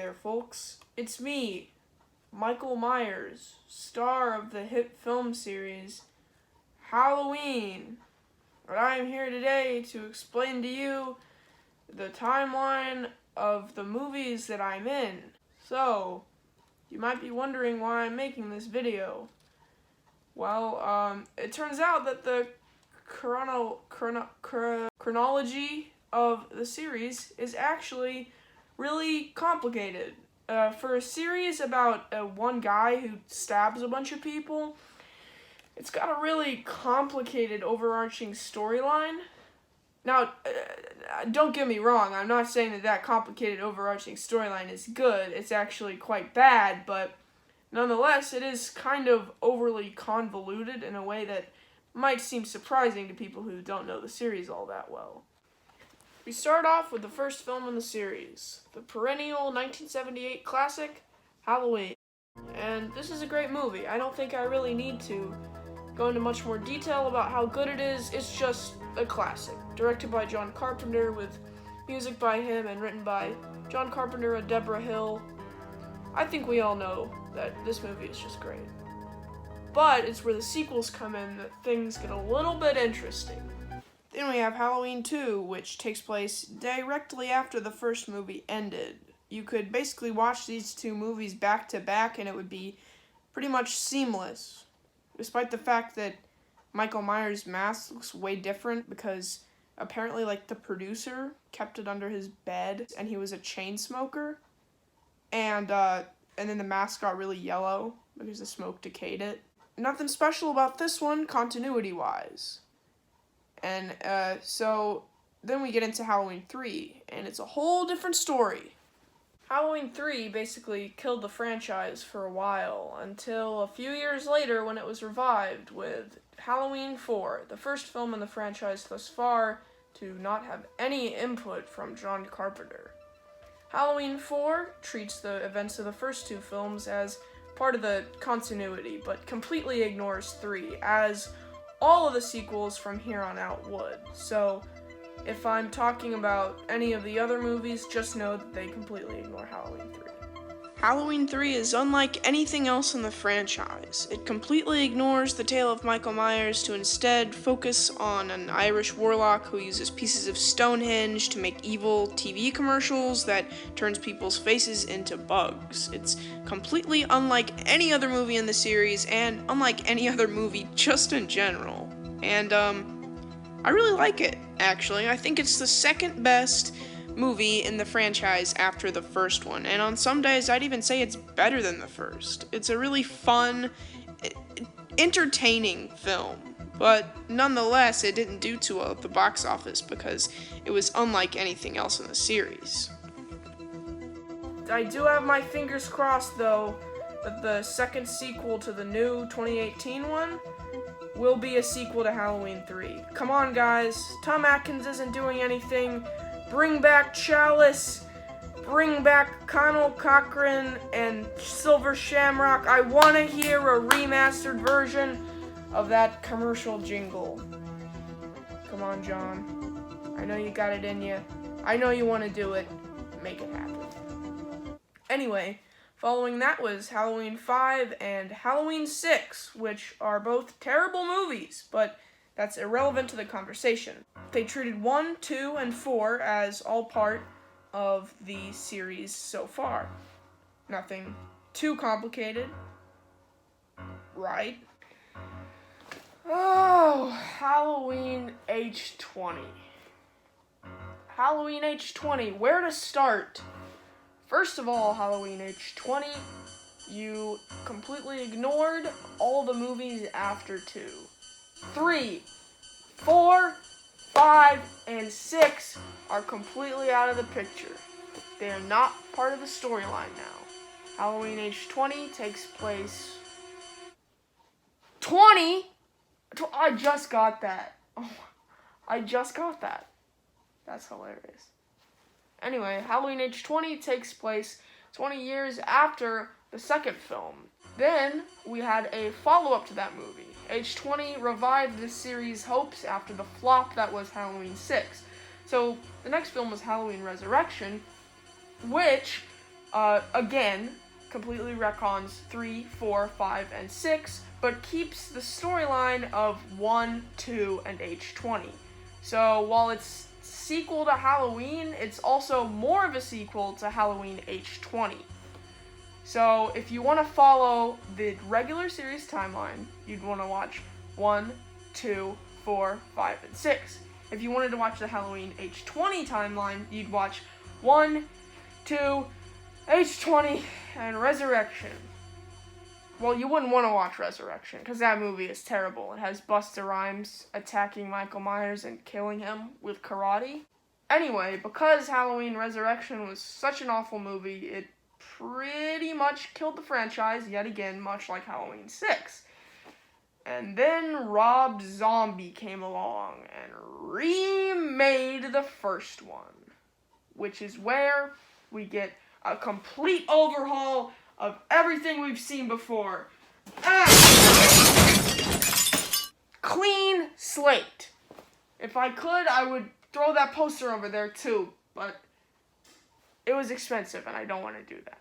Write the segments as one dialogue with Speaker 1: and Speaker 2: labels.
Speaker 1: there, folks. It's me, Michael Myers, star of the hit film series Halloween. And I am here today to explain to you the timeline of the movies that I'm in. So, you might be wondering why I'm making this video. Well, it turns out that the chronology of the series is actually really complicated. For a series about one guy who stabs a bunch of people, it's got a really complicated overarching storyline. Now, don't get me wrong, I'm not saying that complicated overarching storyline is good. It's actually quite bad, but nonetheless, it is kind of overly convoluted in a way that might seem surprising to people who don't know the series all that well. We start off with the first film in the series, the perennial 1978 classic, Halloween. And this is a great movie. I don't think I really need to go into much more detail about how good it is. It's just a classic, directed by John Carpenter with music by him and written by John Carpenter and Deborah Hill. I think we all know that this movie is just great. But it's where the sequels come in that things get a little bit interesting. Then we have Halloween 2, which takes place directly after the first movie ended. You could basically watch these two movies back to back and it would be pretty much seamless. Despite the fact that Michael Myers' mask looks way different because apparently the producer kept it under his bed and he was a chain smoker. And then the mask got really yellow because the smoke decayed it. Nothing special about this one, continuity-wise. And so then we get into Halloween 3, and it's a whole different story. Halloween 3 basically killed the franchise for a while, until a few years later when it was revived with Halloween 4, the first film in the franchise thus far to not have any input from John Carpenter. Halloween 4 treats the events of the first two films as part of the continuity, but completely ignores 3, as all of the sequels from here on out would. So, if I'm talking about any of the other movies, just know that they completely ignore Halloween 3. Halloween 3 is unlike anything else in the franchise. It completely ignores the tale of Michael Myers to instead focus on an Irish warlock who uses pieces of Stonehenge to make evil TV commercials that turns people's faces into bugs. It's completely unlike any other movie in the series and unlike any other movie just in general. And I really like it, actually. I think it's the second best movie in the franchise after the first one, and on some days I'd even say it's better than the first. It's a really fun, entertaining film, but nonetheless it didn't do too well at the box office because it was unlike anything else in the series. I do have my fingers crossed though that the second sequel to the new 2018 one will be a sequel to Halloween 3. Come on guys, Tom Atkins isn't doing anything. Bring back Chalice, bring back Connell Cochran and Silver Shamrock. I want to hear a remastered version of that commercial jingle. Come on, John. I know you got it in you. I know you want to do it. Make it happen. Anyway, following that was Halloween 5 and Halloween 6, which are both terrible movies, but that's irrelevant to the conversation. They treated 1, 2, and 4 as all part of the series so far. Nothing too complicated, right? Oh, Halloween H20. Halloween H20, where to start? First of all, Halloween H20, you completely ignored all the movies after 2. 3, 4, 5, and 6 are completely out of the picture. They are not part of the storyline now. Halloween H20 takes place... 20? I just got that. Oh, I just got that. That's hilarious. Anyway, Halloween H20 takes place 20 years after the second film. Then, we had a follow-up to that movie. H20 revived the series' hopes after the flop that was Halloween 6. So, the next film was Halloween Resurrection, which Again, completely retcons 3, 4, 5, and 6, but keeps the storyline of 1, 2, and H20. So while it's sequel to Halloween, it's also more of a sequel to Halloween H20. So if you want to follow the regular series timeline, you'd want to watch 1, 2, 4, 5, and 6. If you wanted to watch the Halloween H20 timeline, you'd watch 1, 2, H20, and Resurrection. Well, you wouldn't want to watch Resurrection, because that movie is terrible. It has Busta Rhymes attacking Michael Myers and killing him with karate. Anyway, because Halloween Resurrection was such an awful movie, it pretty much killed the franchise yet again, much like Halloween 6. And then Rob Zombie came along and remade the first one, which is where we get a complete overhaul of everything we've seen before. Clean slate. If I could, I would throw that poster over there too, but it was expensive and I don't want to do that.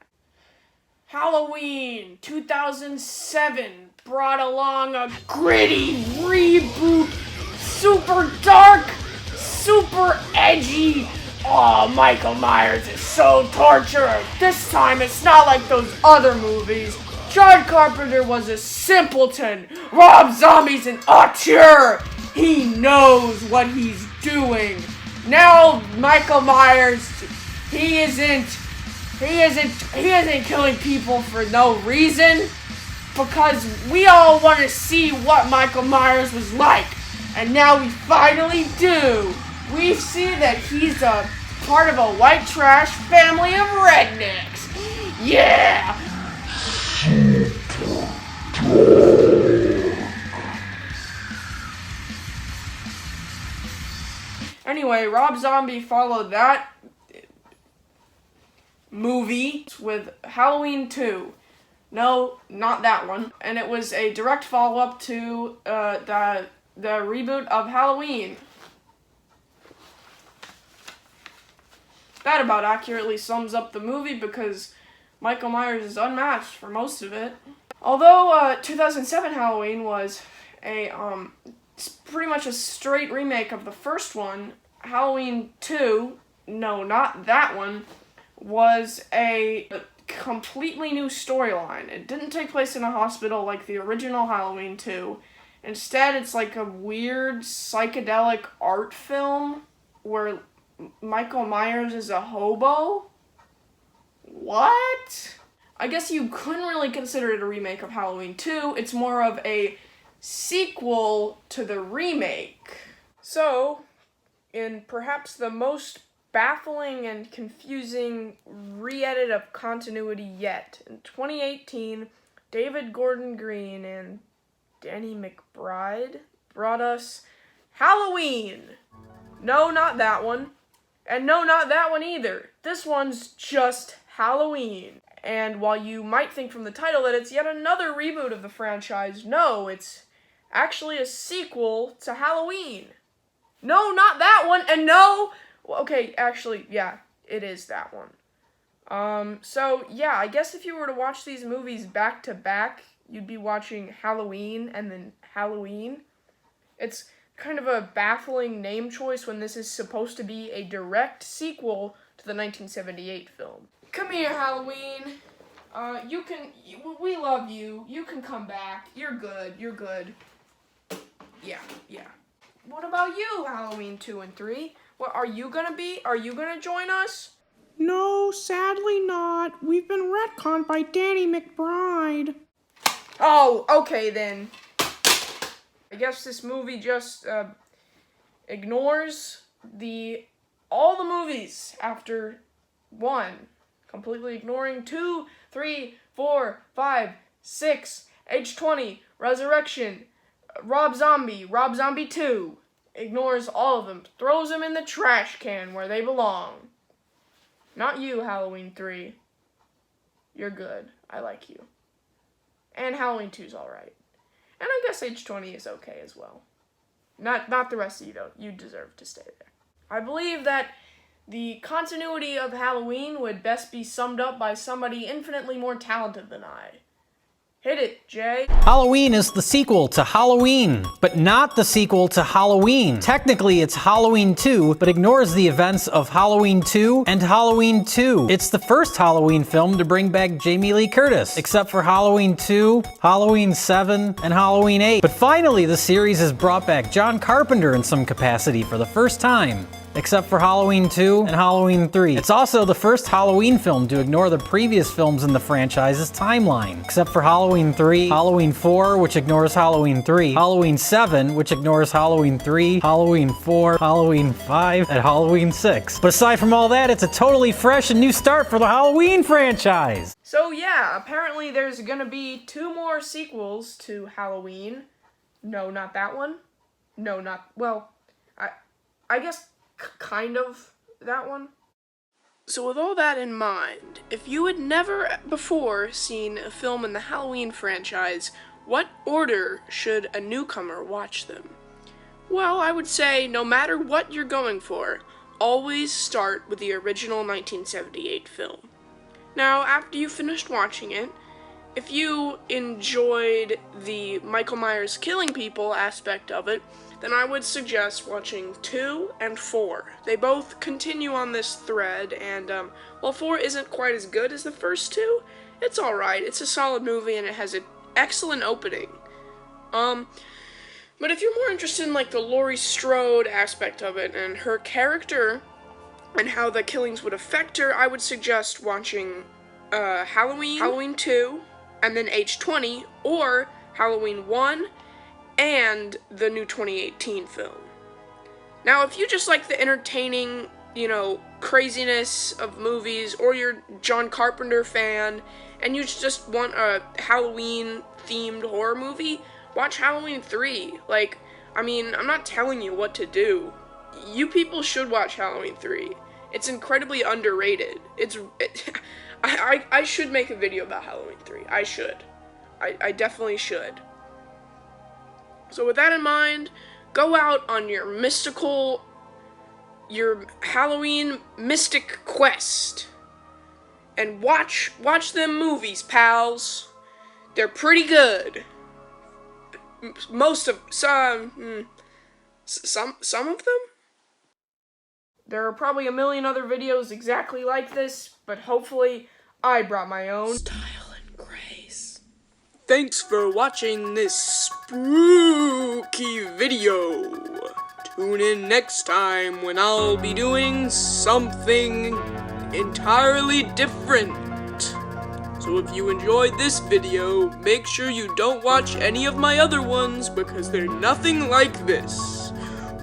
Speaker 1: Halloween 2007 brought along a gritty reboot, super dark, super edgy. Oh, Michael Myers is so tortured. This time it's not like those other movies. John Carpenter was a simpleton. Rob Zombie's an auteur. He knows what he's doing. Now Michael Myers, he isn't killing people for no reason, because we all want to see what Michael Myers was like, and now we finally do. We see that he's a part of a white trash family of rednecks. Yeah! Anyway, Rob Zombie followed that movie with Halloween 2. No, not that one. And it was a direct follow-up to the reboot of Halloween. That about accurately sums up the movie because Michael Myers is unmatched for most of it. Although 2007 Halloween was a pretty much a straight remake of the first one, Halloween 2, no, not that one, was a completely new storyline. It didn't take place in a hospital like the original Halloween 2. Instead, it's like a weird psychedelic art film where Michael Myers is a hobo? What? I guess you couldn't really consider it a remake of Halloween 2. It's more of a sequel to the remake. So, in perhaps the most baffling and confusing re-edit of continuity yet, in 2018, David Gordon Green and Danny McBride brought us Halloween. No, not that one. And no, not that one either. This one's just Halloween. And while you might think from the title that it's yet another reboot of the franchise, no, it's actually a sequel to Halloween. No, not that one, and no... Okay, actually, yeah, it is that one. So, yeah, I guess if you were to watch these movies back to back, you'd be watching Halloween and then Halloween. It's kind of a baffling name choice when this is supposed to be a direct sequel to the 1978 film. Come here, Halloween. We love you. You can come back. You're good. Yeah. What about you, Halloween 2 and 3? What are you gonna be? Are you gonna join us?
Speaker 2: No, sadly not. We've been retconned by Danny McBride.
Speaker 1: Oh, okay then. I guess this movie just ignores all the movies after 1. Completely ignoring 2, 3, 4, 5, 6, H20, Resurrection, Rob Zombie 2. Ignores all of them. Throws them in the trash can where they belong. Not you, Halloween 3. You're good. I like you. And Halloween 2's alright. And I guess H20 is okay as well. Not the rest of you, though. You deserve to stay there. I believe that The continuity of Halloween would best be summed up by somebody infinitely more talented than I. Hit it, Jay.
Speaker 3: Halloween is the sequel to Halloween, but not the sequel to Halloween. Technically, it's Halloween 2, but ignores the events of Halloween 2 and Halloween 2. It's the first Halloween film to bring back Jamie Lee Curtis, except for Halloween 2, Halloween 7, and Halloween 8. But finally, the series has brought back John Carpenter in some capacity for the first time, except for Halloween 2 and Halloween 3. It's also the first Halloween film to ignore the previous films in the franchise's timeline, except for Halloween 3, Halloween 4, which ignores Halloween 3, Halloween 7, which ignores Halloween 3, Halloween 4, Halloween 5, and Halloween 6. But aside from all that, it's a totally fresh and new start for the Halloween franchise.
Speaker 1: So yeah, apparently there's gonna be 2 more sequels to Halloween. No, not that one. No, not, well, I guess kind of that one. So with all that in mind, if you had never before seen a film in the Halloween franchise, what order should a newcomer watch them? Well, I would say no matter what you're going for, always start with the original 1978 film. Now, after you finished watching it, if you enjoyed the Michael Myers killing people aspect of it, then I would suggest watching 2 and 4. They both continue on this thread, and while 4 isn't quite as good as the first 2, it's alright. It's a solid movie, and it has an excellent opening. But if you're more interested in, like, the Laurie Strode aspect of it, and her character, and how the killings would affect her, I would suggest watching Halloween 2, and then Age 20, or Halloween 1, and the new 2018 film. Now, if you just like the entertaining, craziness of movies, or you're a John Carpenter fan, and you just want a Halloween-themed horror movie, watch Halloween 3. I'm not telling you what to do. You people should watch Halloween 3. It's incredibly underrated. I should make a video about Halloween 3. I should. I definitely should. So with that in mind, go out on your Halloween mystic quest. And watch them movies, pals. They're pretty good. Some of them? There are probably a million other videos exactly like this, but hopefully I brought my own style and grace. Thanks for watching this spooky video. Tune in next time when I'll be doing something entirely different. So if you enjoyed this video, make sure you don't watch any of my other ones because they're nothing like this.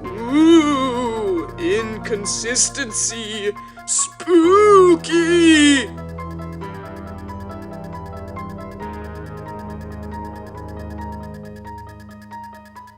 Speaker 1: Ooh, inconsistency, spooky!